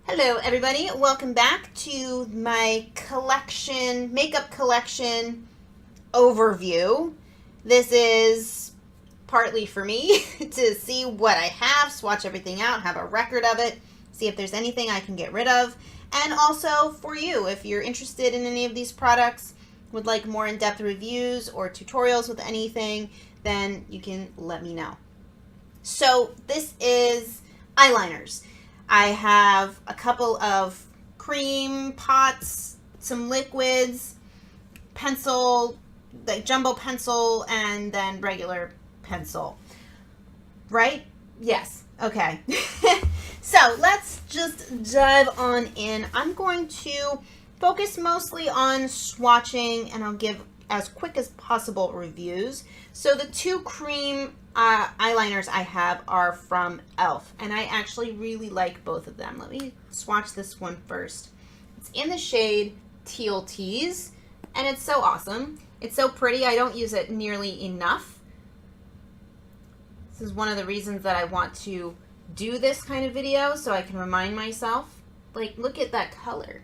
Hello everybody, welcome back to my collection, makeup collection overview. This is partly for me to see what I have, swatch everything out, have a record of it, see if there's anything I can get rid of, and also for you, if you're interested in any of these products, would like more in-depth reviews or tutorials with anything, then you can let me know. So this is eyeliners. I have a couple of cream pots, some liquids, pencil, like jumbo pencil, and then regular pencil. Right? Yes. Okay. So let's just dive on in. I'm going to focus mostly on swatching, and I'll give as quick as possible reviews. So the two cream eyeliners I have are from e.l.f. and I actually really like both of them. Let me swatch this one first. It's in the shade Teal Tease, and it's so awesome. It's so pretty. I don't use it nearly enough. This is one of the reasons that I want to do this kind of video, so I can remind myself. Like, look at that color.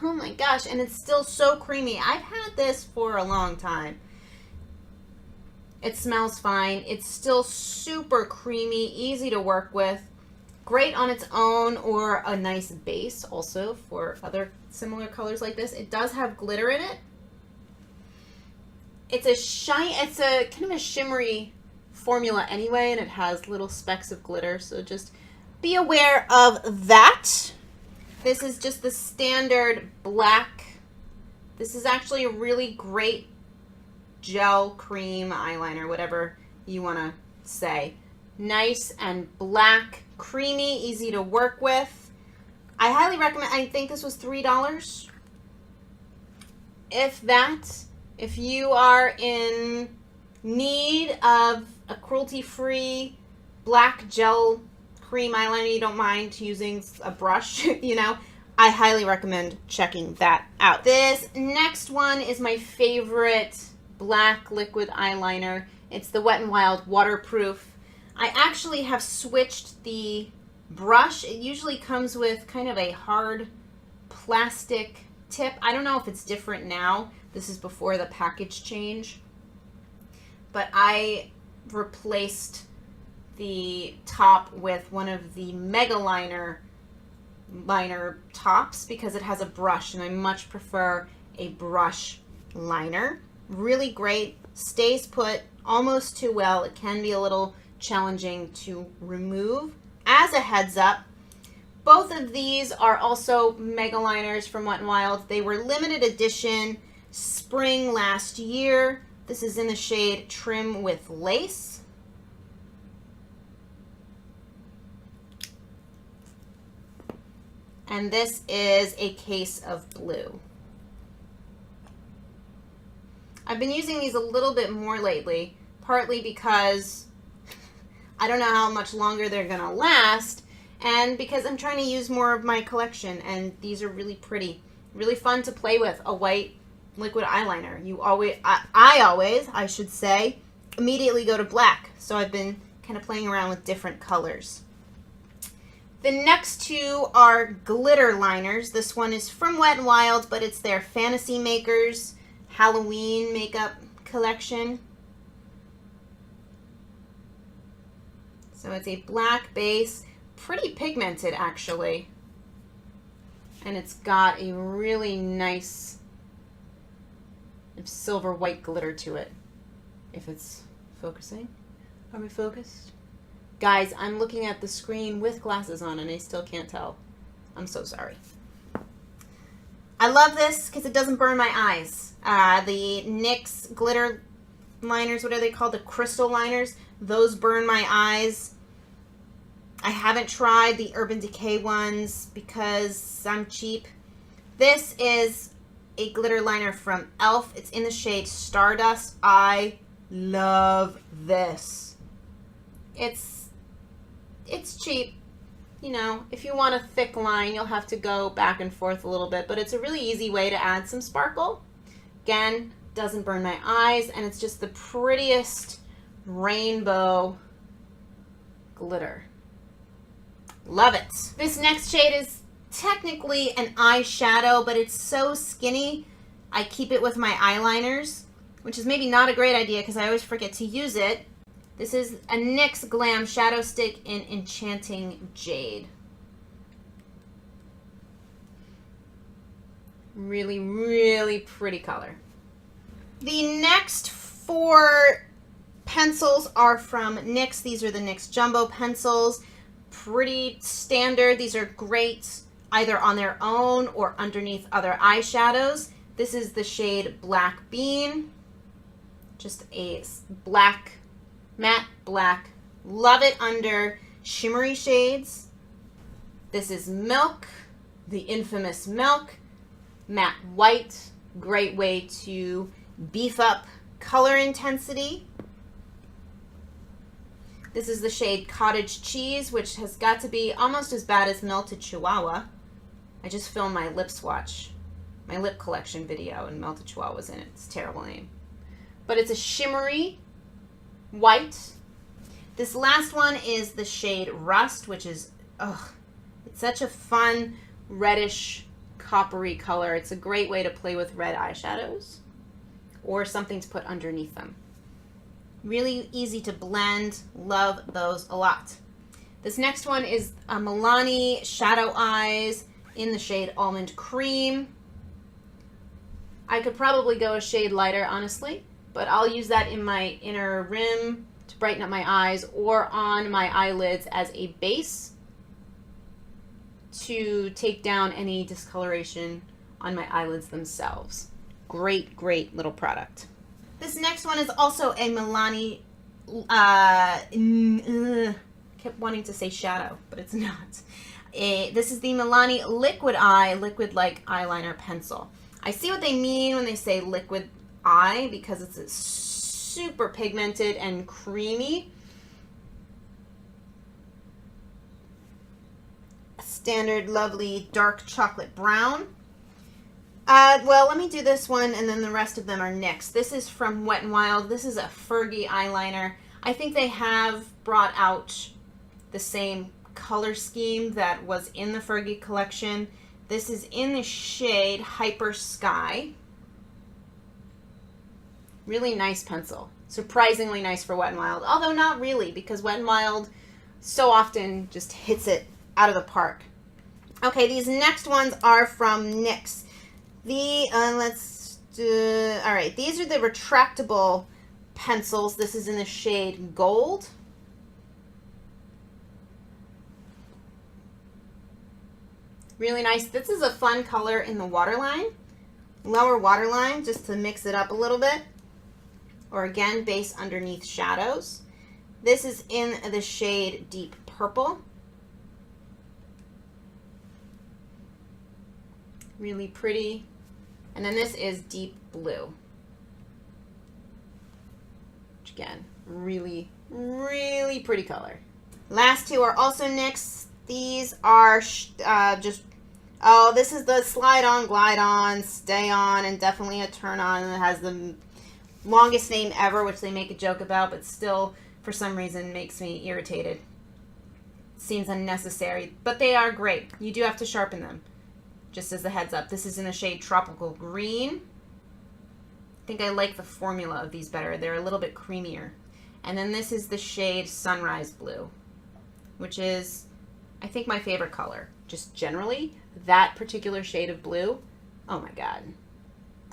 Oh my gosh, and it's still so creamy. I've had this for a long time. It smells fine. It's still super creamy, easy to work with. Great on its own or a nice base also for other similar colors like this. It does have glitter in it. It's a kind of a shimmery formula anyway, and it has little specks of glitter, so just be aware of that. This is just the standard black. This is actually a really great gel cream eyeliner, whatever you want to say. Nice and black, creamy, easy to work with. I highly recommend. I think this was $3. If that, if you are in need of a cruelty-free black gel cream eyeliner, you don't mind using a brush, you know, I highly recommend checking that out. This next one is my favorite black liquid eyeliner. It's the Wet n Wild waterproof. I actually have switched the brush. It usually comes with kind of a hard plastic tip. I don't know if it's different now. This is before the package change. But I replaced the top with one of the MegaLiner liner tops because it has a brush, and I much prefer a brush liner. Really great, stays put almost too well. It can be a little challenging to remove. As a heads up, both of these are also MegaLiners from Wet n Wild. They were limited edition spring last year. This is in the shade Trim with Lace. And this is a case of blue. I've been using these a little bit more lately, partly because I don't know how much longer they're gonna last, and because I'm trying to use more of my collection, and these are really pretty, really fun to play with. A white liquid eyeliner. I should say, immediately go to black. So I've been kind of playing around with different colors. The next two are glitter liners. This one is from Wet n Wild, but it's their Fantasy Makers Halloween makeup collection. So it's a black base, pretty pigmented actually. And it's got a really nice silver white glitter to it. If it's focusing. Are we focused? Guys, I'm looking at the screen with glasses on and I still can't tell. I'm so sorry. I love this because it doesn't burn my eyes. The NYX glitter liners, what are they called? The crystal liners. Those burn my eyes. I haven't tried the Urban Decay ones because I'm cheap. This is a glitter liner from e.l.f. It's in the shade Stardust. I love this. It's cheap. You know, if you want a thick line, you'll have to go back and forth a little bit, but it's a really easy way to add some sparkle. Again, doesn't burn my eyes, and it's just the prettiest rainbow glitter. Love it. This next shade is technically an eyeshadow, but it's so skinny, I keep it with my eyeliners, which is maybe not a great idea because I always forget to use it. This is a NYX Glam Shadow Stick in Enchanting Jade. Really, really pretty color. The next 4 pencils are from NYX. These are the NYX Jumbo pencils. Pretty standard. These are great either on their own or underneath other eyeshadows. This is the shade Black Bean. Just a black, matte black. Love it under shimmery shades. This is Milk, the infamous Milk. Matte white. Great way to beef up color intensity. This is the shade Cottage Cheese, which has got to be almost as bad as Melted Chihuahua. I just filmed my lip swatch, my lip collection video, and Melted Chihuahua's in it. It's a terrible name. But it's a shimmery white. This last one is the shade Rust, which is, it's such a fun reddish coppery color. It's a great way to play with red eyeshadows or something to put underneath them. Really easy to blend. Love those a lot. This next one is a Milani ShadowEyez in the shade Almond Cream. I could probably go a shade lighter, honestly, but I'll use that in my inner rim to brighten up my eyes or on my eyelids as a base to take down any discoloration on my eyelids themselves. Great, great little product. This next one is also a Milani, kept wanting to say shadow, but it's not. This is the Milani Liquid Eye, liquid-like eyeliner pencil. I see what they mean when they say liquid eye because it's super pigmented and creamy. A standard, lovely, dark chocolate brown. Well, let me do this one, and then the rest of them are NYX. This is from Wet n Wild. This is a Fergie eyeliner. I think they have brought out the same color scheme that was in the Fergie collection. This is in the shade HyperSky. Really nice pencil. Surprisingly nice for Wet n Wild, although not really, because Wet n Wild so often just hits it out of the park. Okay, these next ones are from NYX. All right, these are the retractable pencils. This is in the shade Gold. Really nice. This is a fun color in the waterline, lower waterline, just to mix it up a little bit. Or again, base underneath shadows. This is in the shade Deep Purple. Really pretty. And then this is Deep Blue. Which again, really, really pretty color. Last two are also NYX. These are just, this is the slide on, glide on, stay on, and definitely a turn on. And it has the longest name ever, which they make a joke about, but still, for some reason, makes me irritated. Seems unnecessary, but they are great. You do have to sharpen them. Just as a heads up, this is in the shade Tropical Green. I think I like the formula of these better. They're a little bit creamier. And then this is the shade Sunrise Blue, which is, I think, my favorite color. Just generally, that particular shade of blue, oh my God.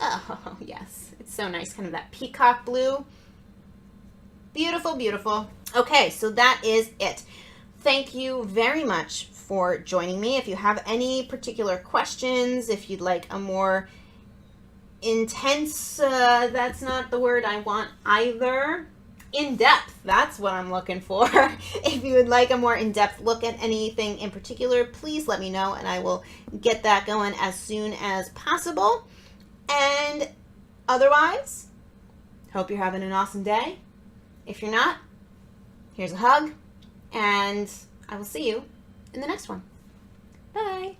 Oh, yes. It's so nice, kind of that peacock blue. Beautiful, beautiful. Okay, so that is it. Thank you very much for joining me. If you have any particular questions, if you'd like a more intense, that's not the word I want either, in-depth, that's what I'm looking for. If you would like a more in-depth look at anything in particular, please let me know and I will get that going as soon as possible. And otherwise, hope you're having an awesome day. If you're not, here's a hug, and I will see you in the next one. Bye.